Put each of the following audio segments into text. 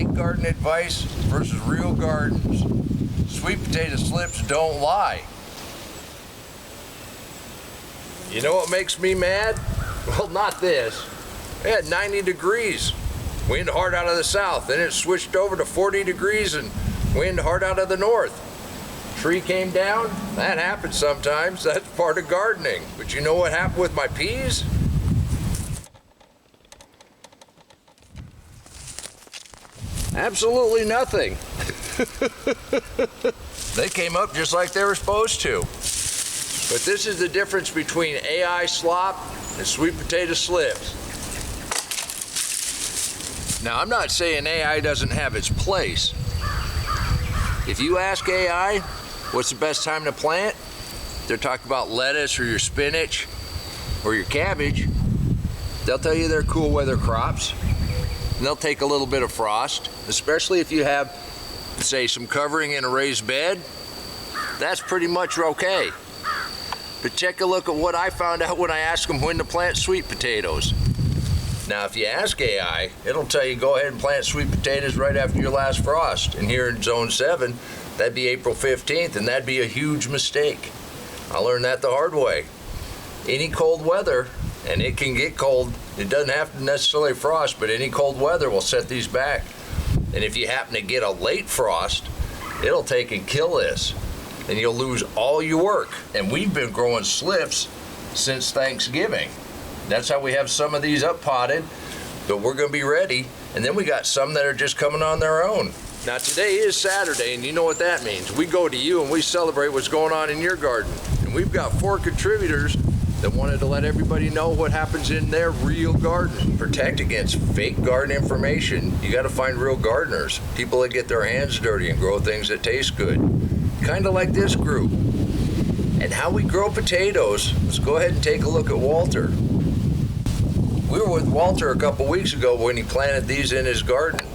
Fake garden advice versus real gardens. Sweet potato slips don't lie. You know what makes me mad? Well, not this. It had 90 degrees. Wind hard out of the south. Then it switched over to 40 degrees and wind hard out of the north. Tree came down. That happens sometimes. That's part of gardening. But you know what happened with my peas? Absolutely nothing. They came up just like they were supposed to. But this is the difference between AI slop and sweet potato slips. Now, I'm not saying AI doesn't have its place. If you ask AI, what's the best time to plant? They're talking about lettuce or your spinach or your cabbage. They'll tell you they're cool weather crops. And they'll take a little bit of frost, especially if you have, say, some covering in a raised bed. That's pretty much okay. But take a look at what I found out when I asked them when to plant sweet potatoes. Now, if you ask AI, it'll tell you go ahead and plant sweet potatoes right after your last frost. And here in Zone 7, that'd be April 15th, and that'd be a huge mistake. I learned that the hard way. Any cold weather, and it can get cold, it doesn't have to necessarily frost, but any cold weather will set these back. And if you happen to get a late frost, it'll take and kill this, and you'll lose all your work. And we've been growing slips since Thanksgiving. That's how we have some of these up potted, but we're gonna be ready. And then we got some that are just coming on their own. Now today is Saturday, and you know what that means. We go to you and we celebrate what's going on in your garden. And we've got 4 contributors that wanted to let everybody know what happens in their real garden. Protect against fake garden information. You gotta find real gardeners, people that get their hands dirty and grow things that taste good. Kind of like this group. And how we grow potatoes, let's go ahead and take a look at Walter. We were with Walter a couple weeks ago when he planted these in his garden.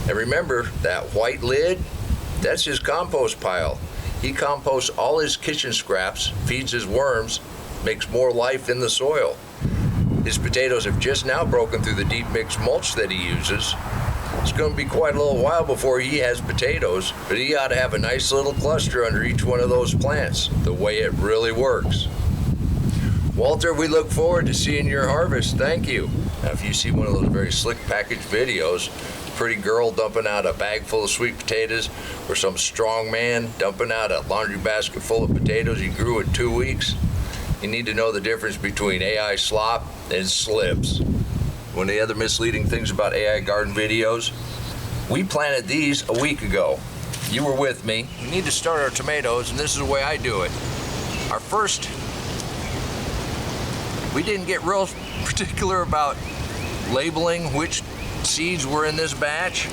And remember, that white lid, that's his compost pile. He composts all his kitchen scraps, feeds his worms, makes more life in the soil. His potatoes have just now broken through the deep mix mulch that he uses. It's going to be quite a little while before he has potatoes, but he ought to have a nice little cluster under each one of those plants, the way it really works. Walter, we look forward to seeing your harvest. Thank you. Now, if you see one of those very slick package videos, pretty girl dumping out a bag full of sweet potatoes, or some strong man dumping out a laundry basket full of potatoes he grew in 2 weeks, you need to know the difference between AI slop and slips. One of the other misleading things about AI garden videos, we planted these a week ago. You were with me. We need to start our tomatoes, and this is the way I do it. Our first, we didn't get real particular about labeling which seeds were in this batch.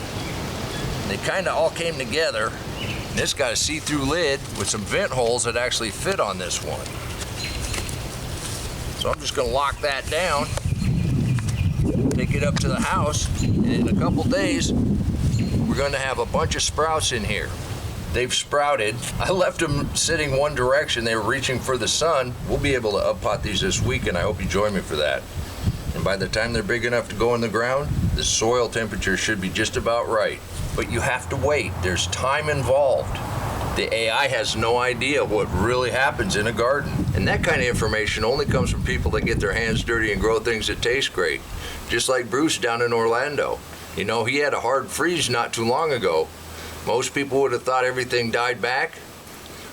They kind of all came together. And this got a see-through lid with some vent holes that actually fit on this one. So I'm just going to lock that down, take it up to the house, and in a couple days, we're going to have a bunch of sprouts in here. They've sprouted. I left them sitting one direction. They were reaching for the sun. We'll be able to up-pot these this week, and I hope you join me for that. And by the time they're big enough to go in the ground, the soil temperature should be just about right. But you have to wait. There's time involved. The AI has no idea what really happens in a garden. And that kind of information only comes from people that get their hands dirty and grow things that taste great. Just like Bruce down in Orlando. You know, he had a hard freeze not too long ago. Most people would have thought everything died back.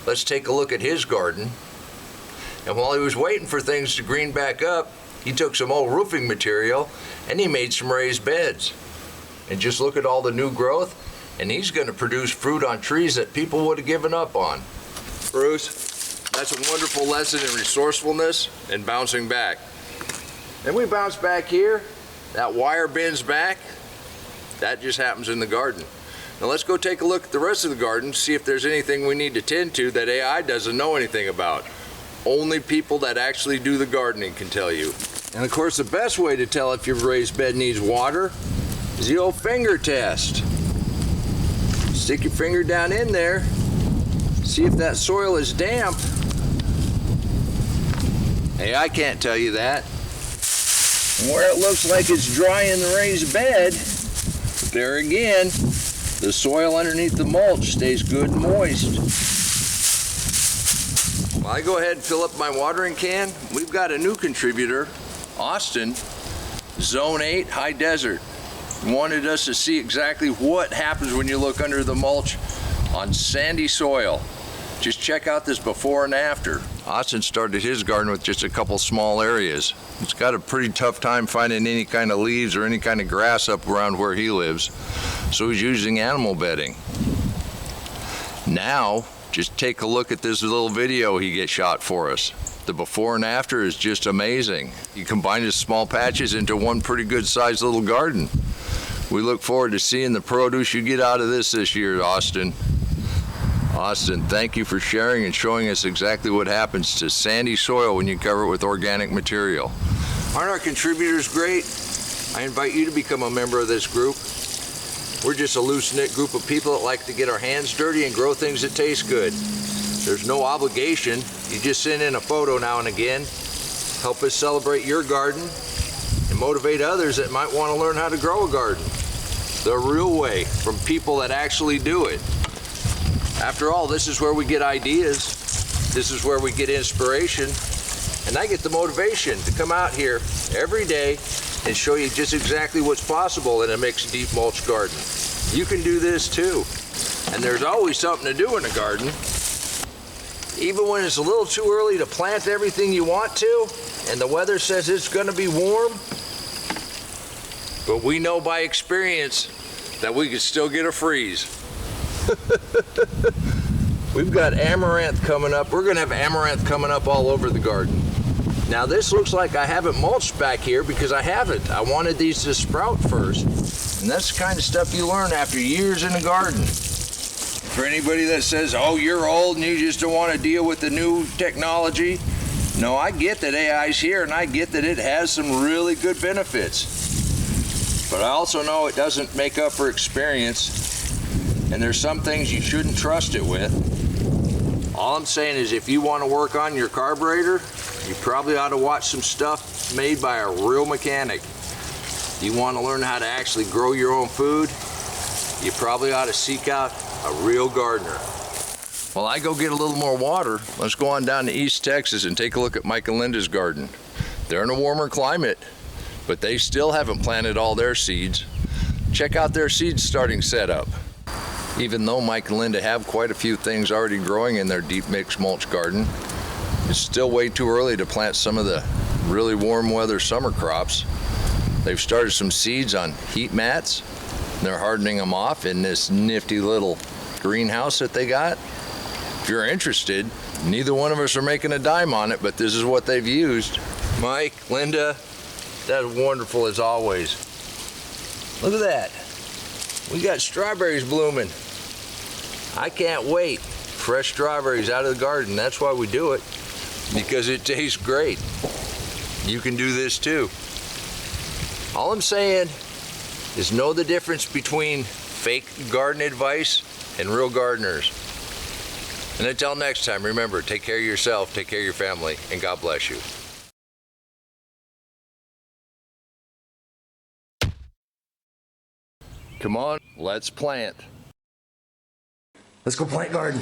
Let's take a look at his garden. And while he was waiting for things to green back up, he took some old roofing material and he made some raised beds. And just look at all the new growth, and he's going to produce fruit on trees that people would have given up on. Bruce, that's a wonderful lesson in resourcefulness and bouncing back. Then we bounce back here, that wire bends back. That just happens in the garden. Now let's go take a look at the rest of the garden, see if there's anything we need to tend to that AI doesn't know anything about. Only people that actually do the gardening can tell you. And of course, the best way to tell if your raised bed needs water is the old finger test. Stick your finger down in there, see if that soil is damp. Hey, I can't tell you that. Where it looks like it's dry in the raised bed, There again, the soil underneath the mulch stays good and moist. Well, I go ahead and fill up my watering can. We've got a new contributor, Austin, Zone 8 High Desert. Wanted us to see exactly what happens when you look under the mulch on sandy soil. Just check out this before and after. Austin started his garden with just a couple small areas. He's got a pretty tough time finding any kind of leaves or any kind of grass up around where he lives, so he's using animal bedding. Now, just take a look at this little video he gets shot for us. The before and after is just amazing. He combined his small patches into one pretty good sized little garden. We look forward to seeing the produce you get out of this year, Austin. Austin, thank you for sharing and showing us exactly what happens to sandy soil when you cover it with organic material. Aren't our contributors great? I invite you to become a member of this group. We're just a loose-knit group of people that like to get our hands dirty and grow things that taste good. There's no obligation. You just send in a photo now and again. Help us celebrate your garden and motivate others that might want to learn how to grow a garden the real way from people that actually do it. After all, this is where we get ideas. This is where we get inspiration. And I get the motivation to come out here every day and show you just exactly what's possible in a mixed deep mulch garden. You can do this too. And there's always something to do in a garden. Even when it's a little too early to plant everything you want to, and the weather says it's gonna be warm, but we know by experience that we could still get a freeze. We've got amaranth coming up. We're gonna have amaranth coming up all over the garden. Now this looks like I haven't mulched back here because I haven't. I wanted these to sprout first. And that's the kind of stuff you learn after years in the garden. For anybody that says, oh, you're old and you just don't want to deal with the new technology. No, I get that AI's here and I get that it has some really good benefits. But I also know it doesn't make up for experience. And there's some things you shouldn't trust it with. All I'm saying is if you want to work on your carburetor, you probably ought to watch some stuff made by a real mechanic. You want to learn how to actually grow your own food, you probably ought to seek out a real gardener. While I go get a little more water, let's go on down to East Texas and take a look at Mike and Linda's garden. They're in a warmer climate, but they still haven't planted all their seeds. Check out their seed starting setup. Even though Mike and Linda have quite a few things already growing in their deep mixed mulch garden, it's still way too early to plant some of the really warm weather summer crops. They've started some seeds on heat mats. They're hardening them off in this nifty little greenhouse that they got. If you're interested, neither one of us are making a dime on it, but this is what they've used. Mike, Linda, that's wonderful as always. Look at that. We got strawberries blooming. I can't wait. Fresh strawberries out of the garden. That's why we do it, because it tastes great. You can do this too. All I'm saying is know the difference between fake garden advice and real gardeners. And until next time, remember, take care of yourself, take care of your family, and God bless you. Come on, let's plant. Let's go plant garden.